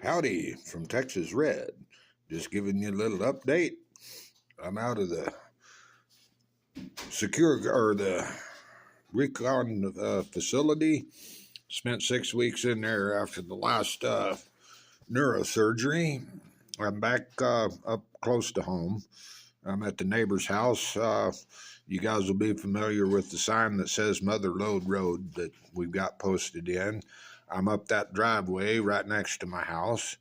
Howdy from Texas Red. Just giving you a little update. I'm out of the the recon facility. Spent 6 weeks in there after the last neurosurgery. I'm back up close to home. I'm at the neighbor's house. You guys will be familiar with the sign that says Mother Lode Road that we've got posted in. I'm up that driveway right next to my house.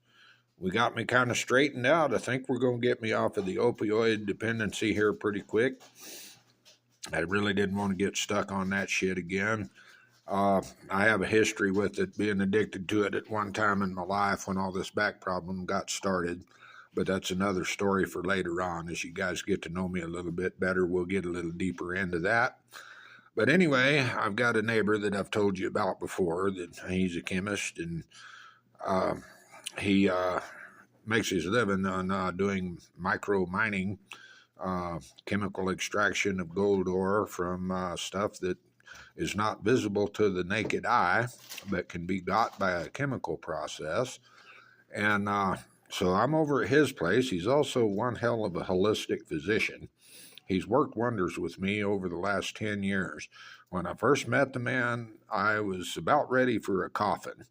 We got me kind of straightened out. I think we're going to get me off of the opioid dependency here pretty quick. I really didn't want to get stuck on that shit again. I have a history with it, being addicted to it at one time in my life when all this back problem got started. But that's another story for later on. As you guys get to know me a little bit better, we'll get a little deeper into that. But anyway, I've got a neighbor that I've told you about before, that he's a chemist, and he makes his living on doing micro mining, chemical extraction of gold ore from stuff that is not visible to the naked eye, but can be got by a chemical process. And so I'm over at his place. He's also one hell of a holistic physician. He's worked wonders with me over the last 10 years. When I first met the man, I was about ready for a coffin.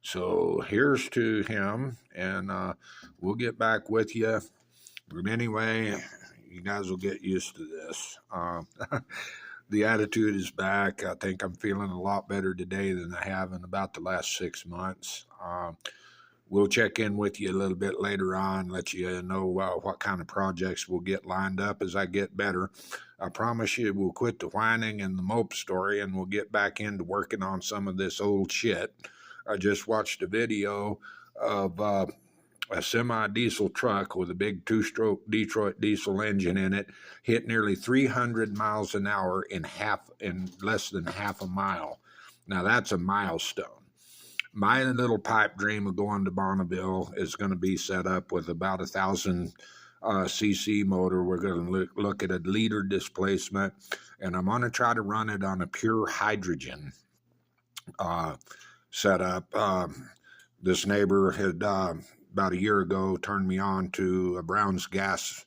So here's to him, and we'll get back with you. But anyway, you guys will get used to this. The attitude is back. I think I'm feeling a lot better today than I have in about the last 6 months. We'll check in with you a little bit later on, let you know what kind of projects we'll get lined up as I get better. I promise you we'll quit the whining and the mope story, and we'll get back into working on some of this old shit. I just watched a video of a semi-diesel truck with a big two-stroke Detroit diesel engine in it hit nearly 300 miles an hour in less than half a mile. Now that's a milestone. My little pipe dream of going to Bonneville is going to be set up with about 1,000 cc motor. We're going to look at a liter displacement, and I'm going to try to run it on a pure hydrogen setup. This neighbor had about a year ago turned me on to a Brown's gas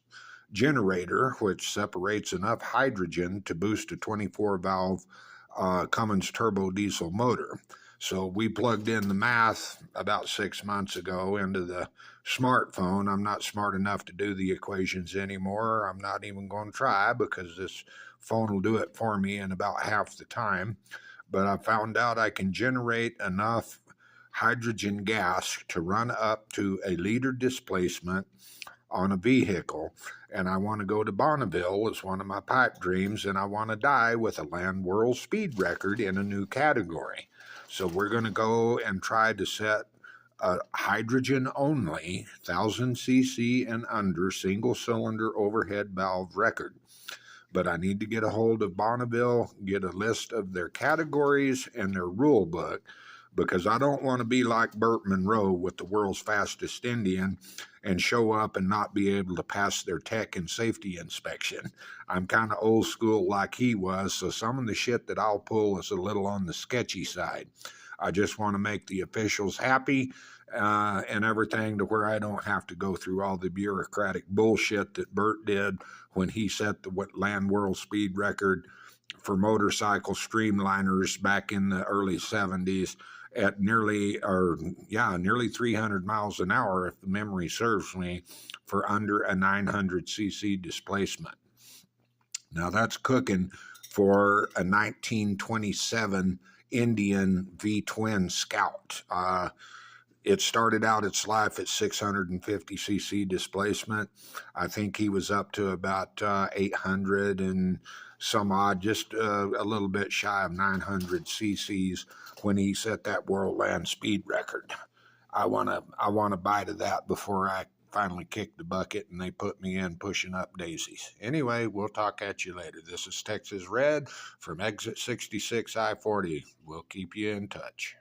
generator, which separates enough hydrogen to boost a 24-valve Cummins turbo diesel motor. So we plugged in the math about 6 months ago into the smartphone. I'm not smart enough to do the equations anymore. I'm not even going to try, because this phone will do it for me in about half the time. But I found out I can generate enough hydrogen gas to run up to a liter displacement on a vehicle, and I want to go to Bonneville as one of my pipe dreams, and I want to die with a land world speed record in a new category. So we're going to go and try to set a hydrogen only 1,000 cc and under single cylinder overhead valve record. But I need to get a hold of Bonneville, get a list of their categories and their rule book, because I don't want to be like Burt Monroe with the world's fastest Indian and show up and not be able to pass their tech and safety inspection. I'm kind of old school like he was, so some of the shit that I'll pull is a little on the sketchy side. I just want to make the officials happy and everything, to where I don't have to go through all the bureaucratic bullshit that Burt did when he set the land world speed record for motorcycle streamliners back in the early 70s at nearly 300 miles an hour, if the memory serves me, for under a 900 cc displacement. Now that's cooking for a 1927 Indian V-twin Scout. It started out its life at 650 cc displacement. I think he was up to about 800 and some odd, just a little bit shy of 900 cc's when he set that world land speed record. I want a bite of that before I finally kick the bucket and they put me in pushing up daisies. Anyway, we'll talk at you later. This is Texas Red from exit 66 I-40. We'll keep you in touch.